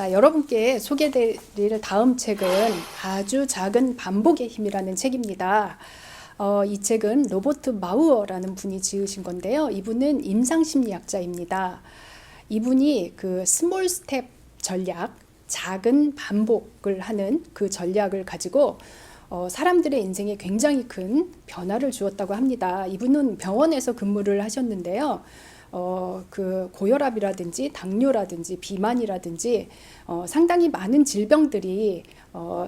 자, 여러분께 소개드릴 다음 책은 아주 작은 반복의 힘이라는 책입니다. 이 책은 로버트 마우어라는 분이 지으신 건데요. 이분은 임상심리학자입니다. 이분이 그 스몰 스텝 전략, 작은 반복을 하는 그 전략을 가지고 사람들의 인생에 굉장히 큰 변화를 주었다고 합니다. 이분은 병원에서 근무를 하셨는데요. 그 고혈압이라든지 당뇨라든지 비만이라든지 상당히 많은 질병들이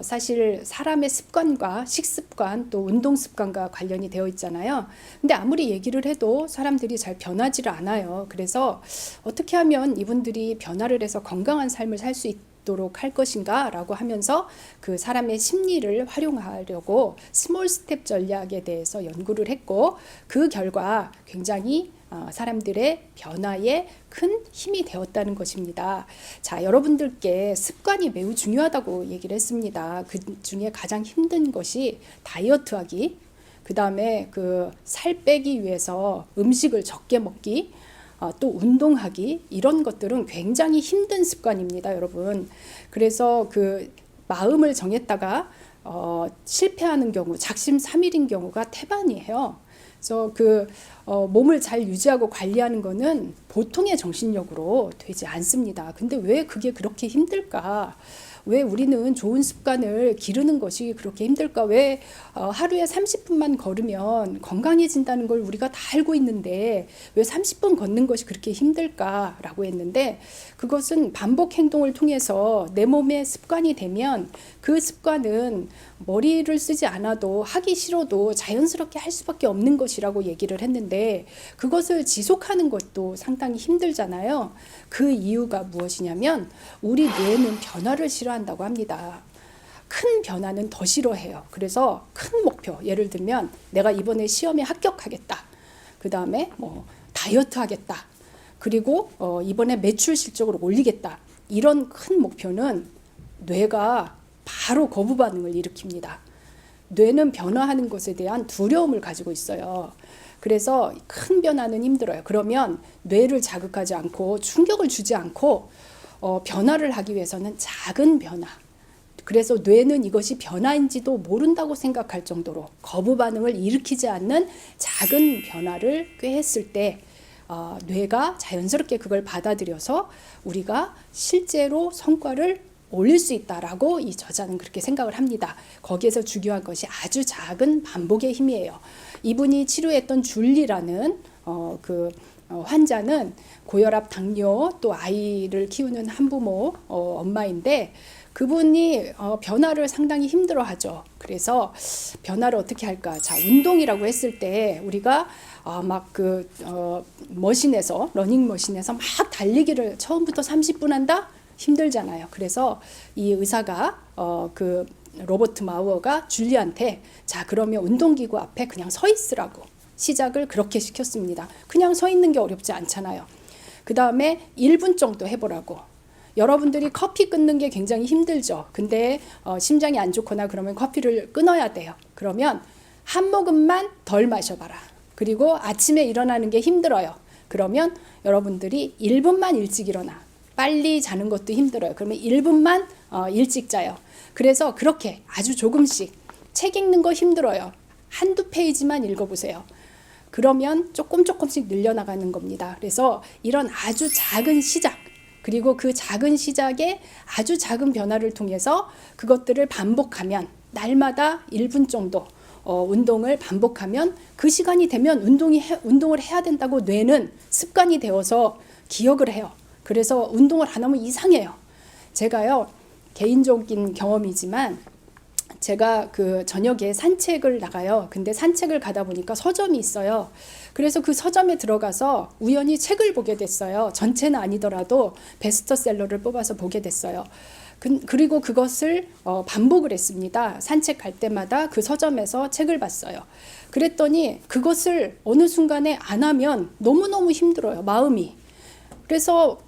사실 사람의 습관과 식습관 또 운동 습관과 관련이 되어 있잖아요. 근데 아무리 얘기를 해도 사람들이 잘 변하지를 않아요. 그래서 어떻게 하면 이분들이 변화를 해서 건강한 삶을 살 수 있도록 할 것인가 라고 하면서 그 사람의 심리를 활용하려고 스몰 스텝 전략에 대해서 연구를 했고, 그 결과 굉장히 사람들의 변화에 큰 힘이 되었다는 것입니다. 자, 여러분들께 습관이 매우 중요하다고 얘기를 했습니다. 그 중에 가장 힘든 것이 다이어트하기, 그 다음에 그 살 빼기 위해서 음식을 적게 먹기, 또 운동하기, 이런 것들은 굉장히 힘든 습관입니다, 여러분. 그래서 그 마음을 정했다가 실패하는 경우, 작심삼일인 경우가 태반이에요. 그래서 그 몸을 잘 유지하고 관리하는 거는 보통의 정신력으로 되지 않습니다. 근데 왜 그게 그렇게 힘들까? 왜 우리는 좋은 습관을 기르는 것이 그렇게 힘들까? 왜 하루에 30분만 걸으면 건강해진다는 걸 우리가 다 알고 있는데 왜 30분 걷는 것이 그렇게 힘들까라고 했는데, 그것은 반복 행동을 통해서 내 몸의 습관이 되면 그 습관은 머리를 쓰지 않아도 하기 싫어도 자연스럽게 할 수밖에 없는 것이라고 얘기를 했는데, 그것을 지속하는 것도 상당히 힘들잖아요. 그 이유가 무엇이냐면 우리 뇌는 변화를 싫어한다고 합니다. 큰 변화는 더 싫어해요. 그래서 큰 목표, 예를 들면 내가 이번에 시험에 합격하겠다, 그 다음에 뭐 다이어트 하겠다, 그리고 이번에 매출 실적을 올리겠다, 이런 큰 목표는 뇌가 바로 거부 반응을 일으킵니다. 뇌는 변화하는 것에 대한 두려움을 가지고 있어요. 그래서 큰 변화는 힘들어요. 그러면 뇌를 자극하지 않고 충격을 주지 않고 변화를 하기 위해서는 작은 변화, 그래서 뇌는 이것이 변화인지도 모른다고 생각할 정도로 거부 반응을 일으키지 않는 작은 변화를 꾀했을 때 뇌가 자연스럽게 그걸 받아들여서 우리가 실제로 성과를 올릴 수 있다라고 이 저자는 그렇게 생각을 합니다. 거기에서 중요한 것이 아주 작은 반복의 힘이에요. 이분이 치료했던 줄리라는 환자는 고혈압, 당뇨, 또 아이를 키우는 한부모 엄마인데, 그분이 변화를 상당히 힘들어하죠. 그래서 변화를 어떻게 할까? 자, 운동이라고 했을 때 우리가 머신에서, 러닝머신에서 막 달리기를 처음부터 30분 한다? 힘들잖아요. 그래서 이 의사가 그 로버트 마우어가 줄리한테, 자, 그러면 운동기구 앞에 그냥 서 있으라고 시작을 그렇게 시켰습니다. 그냥 서 있는 게 어렵지 않잖아요. 그 다음에 1분 정도 해보라고. 여러분들이 커피 끊는 게 굉장히 힘들죠. 근데 심장이 안 좋거나 그러면 커피를 끊어야 돼요. 그러면 한 모금만 덜 마셔봐라. 그리고 아침에 일어나는 게 힘들어요. 그러면 여러분들이 1분만 일찍 일어나. 빨리 자는 것도 힘들어요. 그러면 1분만 일찍 자요. 그래서 그렇게 아주 조금씩, 책 읽는 거 힘들어요. 한두 페이지만 읽어보세요. 그러면 조금씩 늘려나가는 겁니다. 그래서 이런 아주 작은 시작, 그리고 그 작은 시작에 아주 작은 변화를 통해서 그것들을 반복하면, 날마다 1분 정도 운동을 반복하면 그 시간이 되면 운동을 해야 된다고 뇌는 습관이 되어서 기억을 해요. 그래서 운동을 안 하면 이상해요. 제가요, 개인적인 경험이지만 제가 그 저녁에 산책을 나가요. 근데 산책을 가다 보니까 서점이 있어요. 그래서 그 서점에 들어가서 우연히 책을 보게 됐어요. 전체는 아니더라도 베스트셀러를 뽑아서 보게 됐어요. 그리고 그것을 반복을 했습니다. 산책할 때마다 그 서점에서 책을 봤어요. 그랬더니 그것을 어느 순간에 안 하면 너무너무 힘들어요, 마음이. 그래서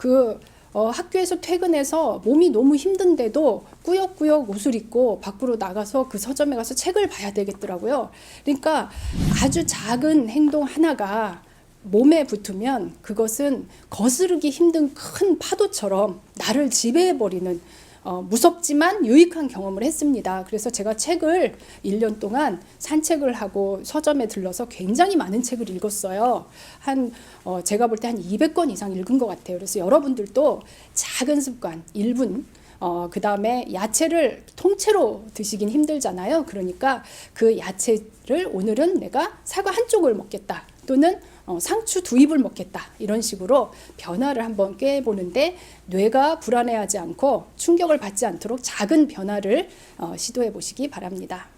학교에서 퇴근해서 몸이 너무 힘든데도 꾸역꾸역 옷을 입고 밖으로 나가서 그 서점에 가서 책을 봐야 되겠더라고요. 그러니까 아주 작은 행동 하나가 몸에 붙으면 그것은 거스르기 힘든 큰 파도처럼 나를 지배해버리는 무섭지만 유익한 경험을 했습니다. 그래서 제가 책을 1년 동안 산책을 하고 서점에 들러서 굉장히 많은 책을 읽었어요. 제가 볼 때 한 200권 이상 읽은 것 같아요. 그래서 여러분들도 작은 습관, 1분, 그 다음에 야채를 통째로 드시긴 힘들잖아요. 그러니까 그 야채를 오늘은 내가 사과 한 쪽을 먹겠다. 또는 상추 2입을 먹겠다. 이런 식으로 변화를 한번 꾀해보는데 뇌가 불안해하지 않고 충격을 받지 않도록 작은 변화를 시도해 보시기 바랍니다.